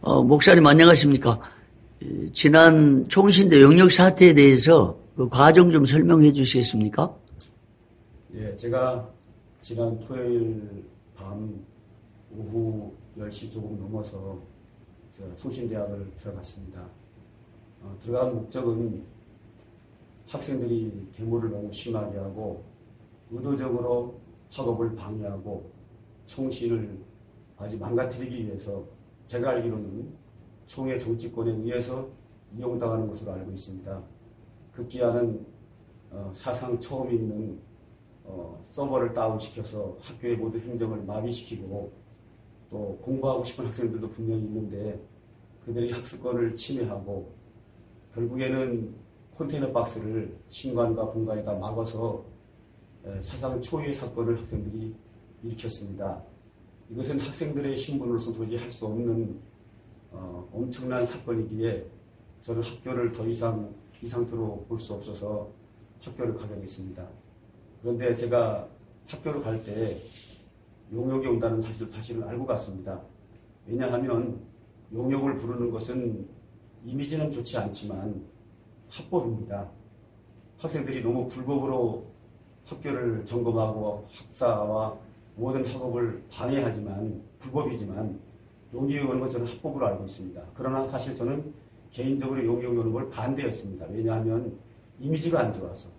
목사님 안녕하십니까? 지난 총신대 용역 사태에 대해서 그 과정 좀 설명해 주시겠습니까? 예, 제가 지난 토요일 밤 오후 10시 조금 넘어서 제가 총신대학을 들어갔습니다. 들어간 목적은 학생들이 데모를 너무 심하게 하고 의도적으로 학업을 방해하고 총신을 아주 망가뜨리기 위해서 제가 알기로는 총의 정치권에 의해서 이용당하는 것으로 알고 있습니다. 급기야는 사상 처음 있는 서버를 다운시켜서 학교의 모든 행정을 마비시키고 또 공부하고 싶은 학생들도 분명히 있는데 그들의 학습권을 침해하고 결국에는 컨테이너 박스를 신관과 본관에다 막아서 사상 초유의 사건을 학생들이 일으켰습니다. 이것은 학생들의 신분으로서 도저히 할 수 없는 엄청난 사건이기에 저는 학교를 더 이상 이 상태로 볼 수 없어서 학교를 가게 됐습니다. 그런데 제가 학교를 갈 때 용역이 온다는 사실을 알고 갔습니다. 왜냐하면 용역을 부르는 것은 이미지는 좋지 않지만 합법입니다. 학생들이 너무 불법으로 학교를 점검하고 학사와 모든 학업을 방해하지만 불법이지만 용역이 오는 건 저는 합법으로 알고 있습니다. 그러나 사실 저는 개인적으로 용역이 오는 걸 반대였습니다. 왜냐하면 이미지가 안 좋아서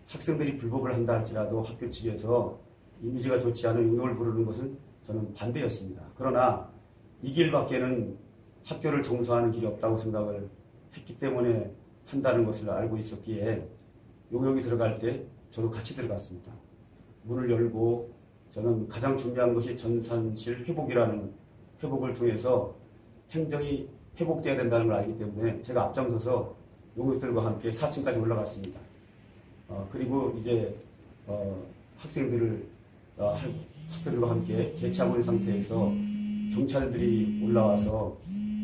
학생들이 불법을 한다 할지라도 학교 측에서 이미지가 좋지 않은 용역을 부르는 것은 저는 반대였습니다. 그러나 이 길밖에는 학교를 종사하는 길이 없다고 생각을 했기 때문에 한다는 것을 알고 있었기에 용역이 들어갈 때 저도 같이 들어갔습니다. 문을 열고 저는 가장 중요한 것이 전산실 회복이라는 회복을 통해서 행정이 회복돼야 된다는 걸 알기 때문에 제가 앞장서서 용역들과 함께 4층까지 올라갔습니다. 그리고 이제 학생들과 함께 개최하고 있는 상태에서 경찰들이 올라와서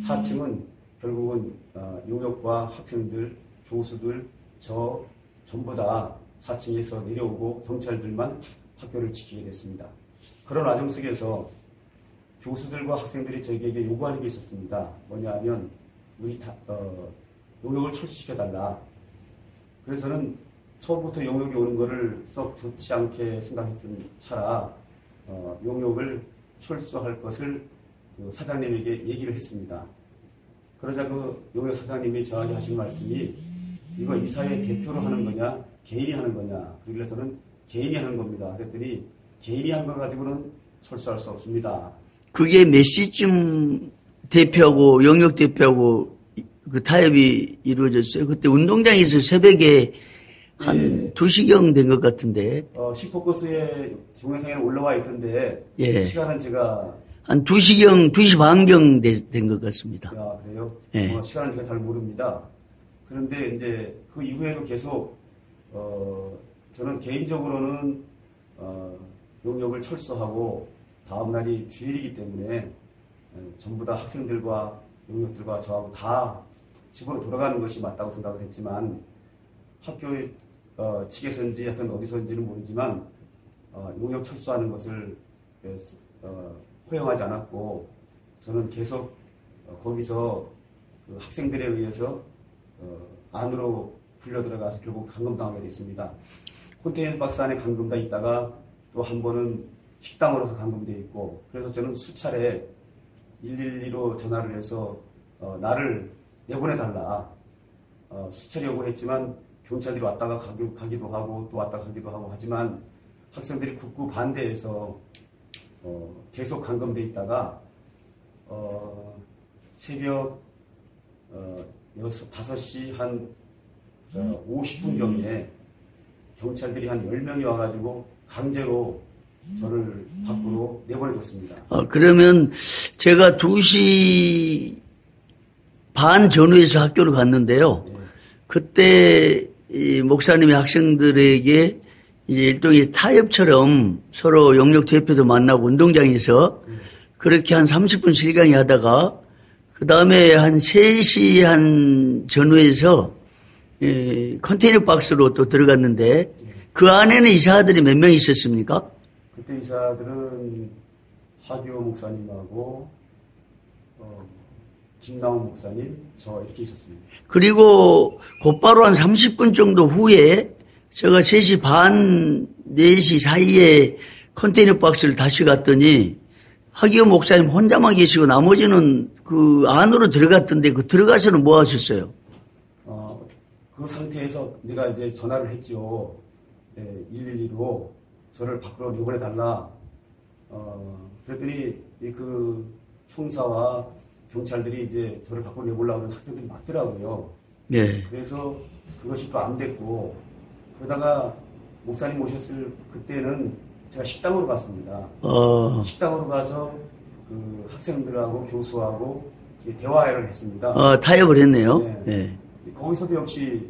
4층은 결국은 용역과 학생들, 교수들, 저 전부 다 4층에서 내려오고 경찰들만 학교를 지키게 됐습니다. 그런 와중 속에서 교수들과 학생들이 저에게 요구하는 게 있었습니다. 뭐냐 하면 우리 용역을 철수시켜달라. 그래서 저는 처음부터 용역이 오는 거를 썩 좋지 않게 생각했던 차라 용역을 철수할 것을 그 사장님에게 얘기를 했습니다. 그러자 그 용역 사장님이 저에게 하신 말씀이 이거 이사회 대표로 하는 거냐 개인이 하는 거냐. 그러길래 저는 개인이 하는 겁니다. 그랬더니 개인이 한 거 가지고는 철수할 수 없습니다. 그게 몇 시쯤 대표하고 용역 대표하고 그 타협이 이루어졌어요? 그때 운동장에서 새벽에 한 2시경 된 것 같은데. 시포커스에 동영상에 올라와 있던데 예. 시간은 제가 한 2시경, 2시 반경 된 것 같습니다. 아, 그래요? 예. 시간은 제가 잘 모릅니다. 그런데 이제 그 이후에도 계속 저는 개인적으로는 용역을 철수하고 다음 날이 주일이기 때문에 전부 다 학생들과 용역들과 저하고 다 집으로 돌아가는 것이 맞다고 생각을 했지만 학교의 측에서인지 하여튼 어디서인지는 모르지만 용역 철수하는 것을 허용하지 않았고 저는 계속 거기서 그 학생들에 의해서 안으로 불려 들어가서 결국 감금당하게 됐습니다. 컨테이너 박스 안에 감금돼 있다가 또 한 번은 식당으로서 감금돼 있고 그래서 저는 수차례 112로 전화를 해서 나를 내보내달라 수차례 요구했지만 경찰들이 왔다가 가기도 하고 또 왔다가 가기도 하고 하지만 학생들이 극구 반대해서 계속 감금돼 있다가 새벽 5시 한 50분경에 경찰들이 한 10명이 와가지고 강제로 저를 밖으로 내보내줬습니다. 그러면 제가 2시 반 전후에서 학교를 갔는데요. 네. 그때 이 목사님이 학생들에게 이제 일종의 타협처럼 서로 용역 대표도 만나고 운동장에서 그렇게 한 30분 실강의 하다가 그 다음에 한 3시 한 전후에서 컨테이너 박스로 또 들어갔는데 그 안에는 이사들이 몇 명 있었습니까? 그때 이사들은 하기호 목사님하고 김나온 목사님, 저 이렇게 있었습니다. 그리고 곧바로 한 30분 정도 후에 제가 3시 반, 4시 사이에 컨테이너 박스를 다시 갔더니 하기호 목사님 혼자만 계시고 나머지는 그 안으로 들어갔던데 그 들어가서는 뭐 하셨어요? 그 상태에서 내가 이제 전화를 했죠. 112로 저를 밖으로 내보내달라. 그랬더니 그 형사와 경찰들이 이제 저를 밖으로 내보려고 하는 학생들이 많더라고요. 네. 그래서 그것이 또 안 됐고, 그러다가 목사님 오셨을 그때는 제가 식당으로 갔습니다. 식당으로 가서 그 학생들하고 교수하고 대화를 했습니다. 타협을 했네요. 네. 네. 거기서도 역시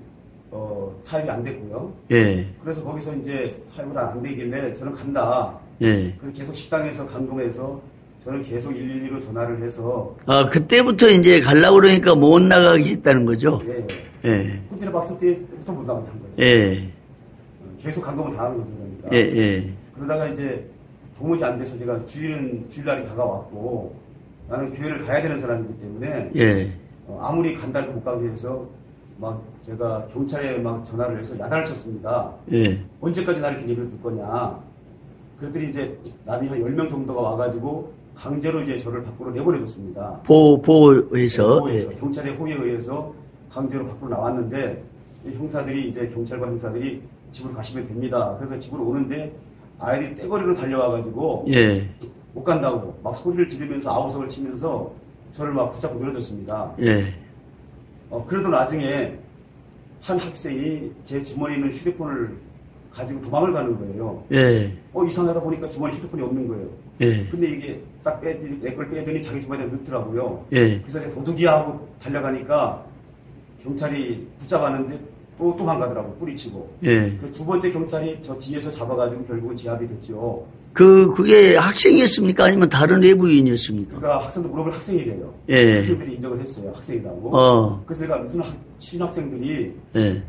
타협이 안 됐고요. 예. 그래서 거기서 이제 타협이 안 되길래 저는 간다. 예. 그래서 계속 식당에서 감동해서 저는 계속 112로 전화를 해서. 그때부터 이제 가려고 그러니까 못 나가게 했다는 거죠? 예. 예. 컨테이너 박스 때부터 못 나가게 한 거죠. 예. 계속 감동을 당한 거죠, 그러니까. 예, 예. 그러다가 이제 도무지 안 돼서 제가 주일날이 다가왔고 나는 교회를 가야 되는 사람이기 때문에. 예. 아무리 간다고 못 가게 해서 막 제가 경찰에 막 전화를 해서 야단을 쳤습니다. 예. 언제까지 나를 이렇게 내버려 둘 거냐. 그랬더니 이제 나중에 한 10명 정도가 와가지고 강제로 이제 저를 밖으로 내보내줬습니다. 보호해서. 보호해서. 예. 경찰의 호의에 의해서 강제로 밖으로 나왔는데 이 형사들이 이제 경찰관 형사들이 집으로 가시면 됩니다. 그래서 집으로 오는데 아이들이 떼거리로 달려와가지고 예. 못 간다고 막 소리를 지르면서 아우성을 치면서 저를 막 붙잡고 늘어졌습니다. 예. 그래도 나중에 한 학생이 제 주머니에 있는 휴대폰을 가지고 도망을 가는 거예요. 예. 이상하다 보니까 주머니 휴대폰이 없는 거예요. 예. 근데 이게 딱 내 걸 빼더니 자기 주머니에 넣더라고요. 예. 그래서 제가 도둑이야 하고 달려가니까 경찰이 붙잡았는데 또 도망가더라고요. 뿌리치고. 예. 그 두 번째 경찰이 저 뒤에서 잡아가지고 결국은 제압이 됐죠. 그게 학생이었습니까? 아니면 다른 외부인이었습니까? 그러니까 학생들 물어볼 학생이래요. 예. 학생들이 인정을 했어요. 학생이라고. 그래서 내가 무슨 신학생들이 예.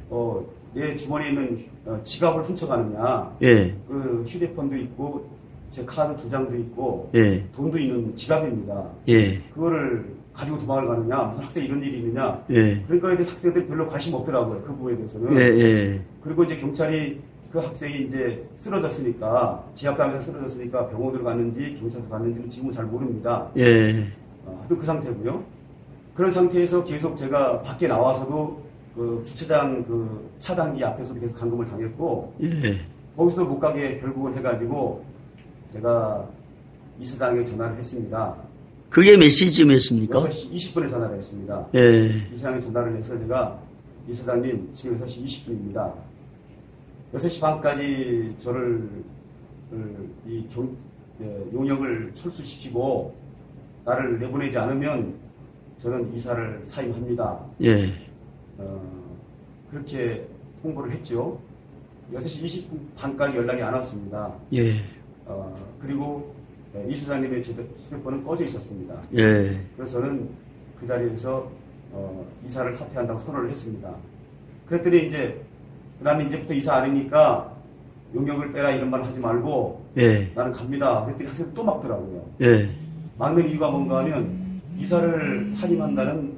내 주머니에 있는 지갑을 훔쳐가느냐. 예. 그 휴대폰도 있고 제 카드 2장도 있고 예. 돈도 있는 지갑입니다. 예. 그거를 가지고 도망을 가느냐. 무슨 학생이 이런 일이 있느냐. 예. 그러니까 대해서 학생들이 별로 관심 없더라고요. 그 부분에 대해서는. 예. 예. 그리고 이제 경찰이 그 학생이 이제 쓰러졌으니까 지압당해서 쓰러졌으니까 병원으로 갔는지 경찰서 갔는지는 지금은 잘 모릅니다. 예. 하여튼 그 상태고요. 그런 상태에서 계속 제가 밖에 나와서도 그 주차장 그 차단기 앞에서도 계속 감금을 당했고 예. 거기서도 못 가게 결국은 해가지고 제가 이사장에 전화를 했습니다. 그게 몇 시쯤이었습니까? 6시 20분에 전화를 했습니다. 예. 이사장에 전화를 해서 제가 이사장님 지금 6시 20분입니다. 6시 반까지 저를 용역을 철수시키고 나를 내보내지 않으면 저는 이사를 사임합니다. 예. 그렇게 통보를 했죠. 6시 20분 반까지 연락이 안 왔습니다. 예. 그리고 이사장님의 휴대폰은 꺼져 있었습니다. 예. 그래서 저는 그 자리에서 이사를 사퇴한다고 선언을 했습니다. 그랬더니 이제 나는 이제부터 이사 아니니까 용역을 빼라 이런 말 하지 말고 예. 나는 갑니다. 그랬더니 학생들 또 막더라고요. 예. 막는 이유가 뭔가 하면 이사를 사임한다는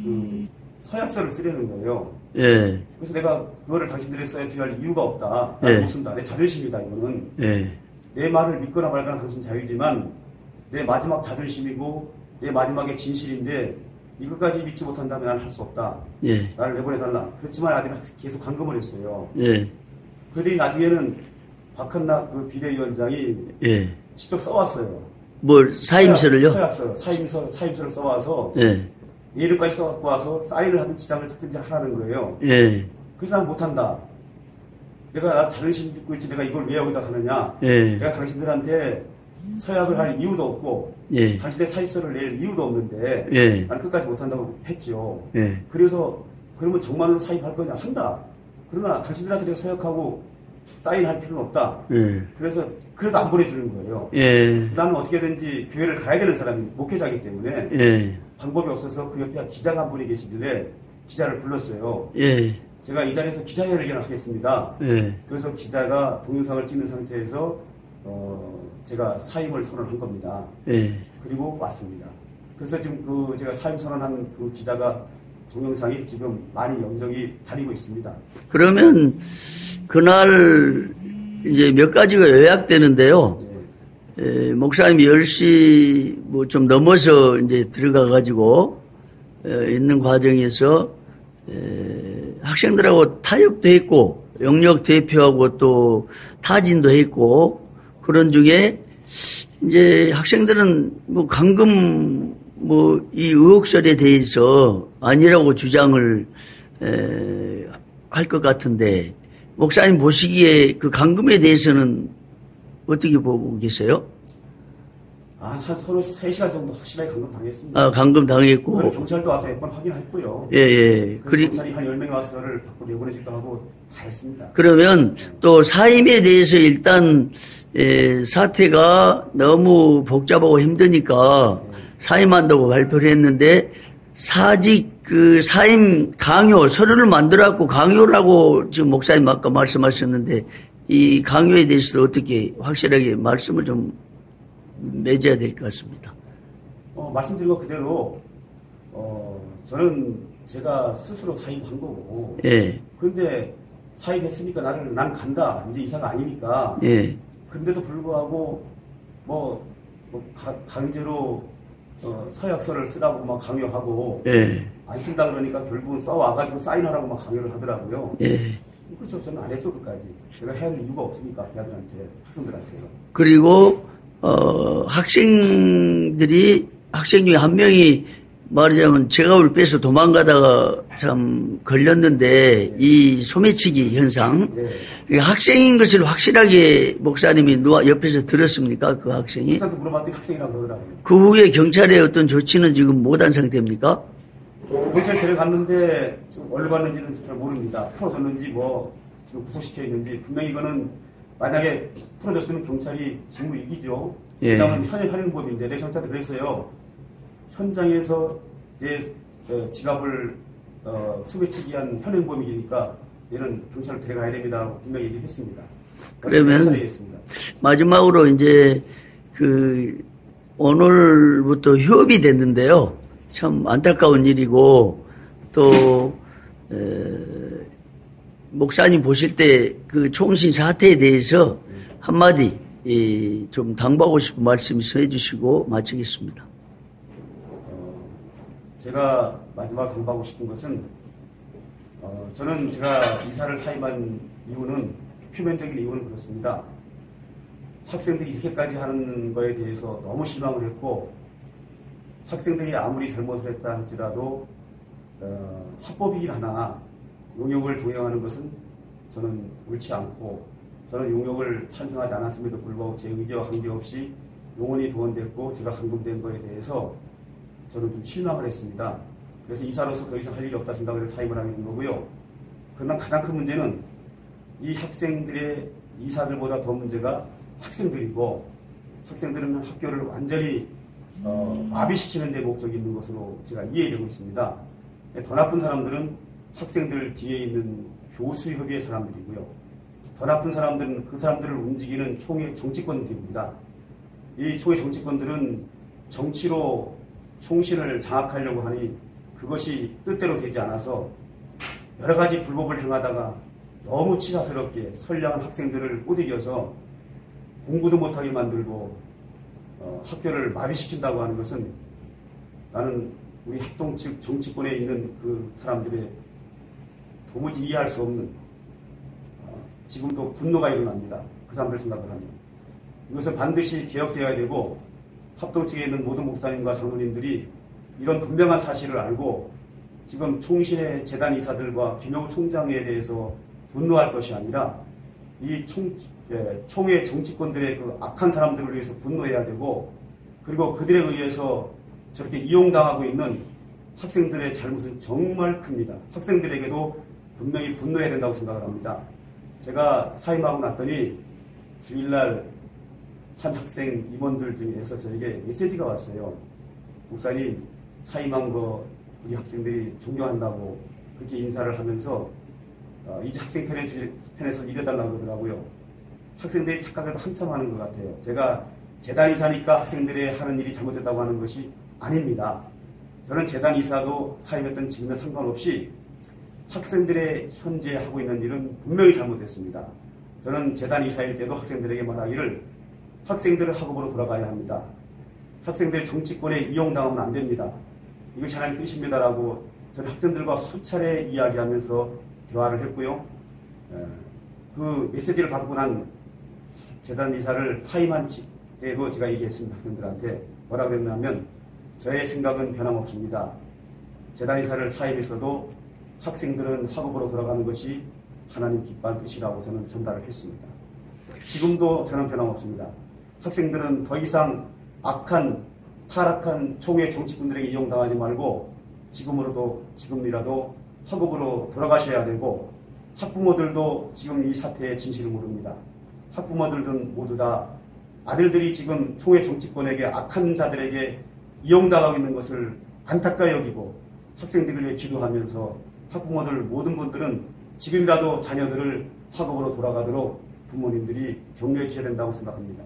그 서약서를 쓰려는 거예요. 예. 그래서 내가 그거를 당신들이 써야 할 이유가 없다. 예. 나는 못 쓴다. 내 자존심이다 이거는. 예. 내 말을 믿거나 말거나 당신 자유지만 내 마지막 자존심이고 내 마지막의 진실인데 이것까지 믿지 못한다면 나는 할 수 없다. 예. 나를 내보내달라. 그렇지만 아들은 계속 감금을 했어요. 예. 그들이 나중에는 박헌락 그 비대위원장이 예. 직접 써왔어요. 뭘 사임서를요? 서약서요. 사임서를 써와서 예. 내일까지 써갖고 와서 사인을 하든 지장을 찍든지 하라는 거예요. 예. 그래서 난 못한다. 내가 나 자존심 믿고 있지 내가 이걸 왜 여기다 하느냐. 예. 내가 당신들한테 서약을 할 이유도 없고 예. 당신의 사직서를 낼 이유도 없는데 예. 난 끝까지 못한다고 했죠. 예. 그래서 그러면 정말로 사임할 거냐 한다. 그러나 당신들한테 내가 서약하고 사인할 필요는 없다. 예. 그래서 그래도 안 보내주는 거예요. 예. 나는 어떻게든지 교회를 가야 되는 사람이 목회자이기 때문에 예. 방법이 없어서 그 옆에 기자가 한 분이 계시길래 기자를 불렀어요. 예. 제가 이 자리에서 기자회견을 하겠습니다. 예. 그래서 기자가 동영상을 찍는 상태에서 제가 사임을 선언한 겁니다. 예. 그리고 왔습니다. 그래서 지금 제가 사임 선언한 그 기자가 동영상이 지금 많이 여기저기 다니고 있습니다. 그러면 그날 이제 몇 가지가 요약되는데요. 목사님이 10시 뭐 좀 넘어서 이제 들어가가지고 있는 과정에서 학생들하고 타협도 했고 영역 대표하고 또 타진도 했고 그런 중에 이제 학생들은 뭐 강금 뭐 이 의혹설에 대해서 아니라고 주장을 할 것 같은데 목사님 보시기에 그 강금에 대해서는 어떻게 보고 계세요? 한 서로 3시간 정도 확실하게 강금 당했습니다. 아, 강금 당했고. 경찰도 와서 몇 번 확인했고요. 예. 경찰이 한 10명이 와서 저를 받고 내보내지도 하고 다 했습니다. 그러면 또 사임에 대해서 일단 사태가 너무 복잡하고 힘드니까 사임한다고 발표를 했는데 사직 그 사임 강요 서류를 만들어갖고 강요라고 지금 목사님 아까 말씀하셨는데 이 강요에 대해서도 어떻게 확실하게 말씀을 좀 맺어야 될 것 같습니다. 말씀드린 것 그대로 저는 제가 스스로 사임한 거고. 예. 그런데 사임했으니까 난 간다. 이제 이사가 아니니까. 예. 근데도 불구하고 강제로 서약서를 쓰라고 막 강요하고. 예. 안 쓴다 그러니까 결국은 써와가지고 사인하라고 막 강요를 하더라고요. 예. 그래서 저는 안 했죠, 끝까지. 제가 해야 할 이유가 없으니까, 걔들한테, 학생들한테요. 그리고, 학생 중에 한 명이 말하자면 제가을 빼서 도망가다가 참 걸렸는데, 이 소매치기 현상. 네. 학생인 것을 확실하게 목사님이 옆에서 들었습니까? 그 학생이? 목사한테 물어봤더니 학생이라고 그러더라고요. 그 후에 경찰의 어떤 조치는 지금 못한 상태입니까? 경찰 데려갔는데 지금 얼른 갔는지는 잘 모릅니다. 풀어줬는지 지금 구속시켜 있는지 분명히 이거는 만약에 풀어줬으면 경찰이 직무 이기죠. 일단은 현행법인데 내 경찰한테 그랬어요. 현장에서 내 지갑을 소매치기한 현행범이니까 얘는 경찰로 데려가야 됩니다. 분명히 얘기했습니다. 그러면 마지막으로 이제 오늘부터 휴업이 됐는데요. 참 안타까운 일이고 또 목사님 보실 때 그 총신 사태에 대해서 한마디 좀 당부하고 싶은 말씀 해주시고 마치겠습니다. 제가 마지막 당부하고 싶은 것은 저는 제가 이사를 사임한 이유는 표면적인 이유는 그렇습니다. 학생들이 이렇게까지 하는 거에 대해서 너무 실망을 했고 학생들이 아무리 잘못을 했다 할지라도 합법이긴 하나 용역을 동행하는 것은 저는 옳지 않고 저는 용역을 찬성하지 않았음에도 불구하고 제 의지와 관계없이 용원이 동원됐고 제가 감금된 거에 대해서 저는 좀 실망을 했습니다. 그래서 이사로서 더 이상 할 일이 없다 생각을 해서 사임을 하게 된 거고요. 그러나 가장 큰 문제는 이 학생들의 이사들보다 더 문제가 학생들이고 학생들은 학교를 완전히 마비시키는 데 목적이 있는 것으로 제가 이해되고 있습니다. 더 나쁜 사람들은 학생들 뒤에 있는 교수협의회 사람들이고요. 더 나쁜 사람들은 그 사람들을 움직이는 총의 정치권들입니다. 이 총의 정치권들은 정치로 총신을 장악하려고 하니 그것이 뜻대로 되지 않아서 여러 가지 불법을 행하다가 너무 치사스럽게 선량한 학생들을 꼬드겨서 공부도 못하게 만들고 학교를 마비시킨다고 하는 것은 나는 우리 합동 측 정치권에 있는 그 사람들의 도무지 이해할 수 없는 지금도 분노가 일어납니다. 그 사람들 생각을 하면. 이것은 반드시 개혁되어야 되고 합동 측에 있는 모든 목사님과 장로님들이 이런 분명한 사실을 알고 지금 총신의 재단 이사들과 김영우 총장에 대해서 분노할 것이 아니라 이 총회 정치권들의 그 악한 사람들을 위해서 분노해야 되고 그리고 그들에 의해서 저렇게 이용당하고 있는 학생들의 잘못은 정말 큽니다. 학생들에게도 분명히 분노해야 된다고 생각을 합니다. 제가 사임하고 났더니 주일날 한 학생 임원들 중에서 저에게 메시지가 왔어요. 목사님 사임한 거 우리 학생들이 존경한다고 그렇게 인사를 하면서 이제 학생 편에서 일해달라고 그러더라고요. 학생들이 착각해도 한참 하는 것 같아요. 제가 재단이사니까 학생들의 하는 일이 잘못됐다고 하는 것이 아닙니다. 저는 재단 이사도 사임했던 지금에 상관없이 학생들의 현재 하고 있는 일은 분명히 잘못됐습니다. 저는 재단 이사일 때도 학생들에게 말하기를 학생들은 학업으로 돌아가야 합니다. 학생들 정치권에 이용당하면 안 됩니다. 이것이 하나님의 뜻입니다라고 저는 학생들과 수차례 이야기하면서 대화를 했고요. 그 메시지를 받고 난 재단 이사를 사임한 때도 제가 얘기했습니다. 학생들한테 뭐라 그랬냐면 저의 생각은 변함없습니다. 재단 이사를 사임했어도 학생들은 학업으로 돌아가는 것이 하나님 기뻐하는 뜻이라고 저는 전달을 했습니다. 지금도 저는 변함없습니다. 학생들은 더 이상 악한 타락한 총회 정치꾼들에게 이용당하지 말고 지금이라도 학업으로 돌아가셔야 되고 학부모들도 지금 이 사태의 진실을 모릅니다. 학부모들은 모두 다 아들들이 지금 총회 정치권에게 악한 자들에게 이용당하고 있는 것을 안타까이 여기고 학생들을 위해 기도하면서 학부모들 모든 분들은 지금이라도 자녀들을 학업으로 돌아가도록 부모님들이 격려해 주셔야 된다고 생각합니다.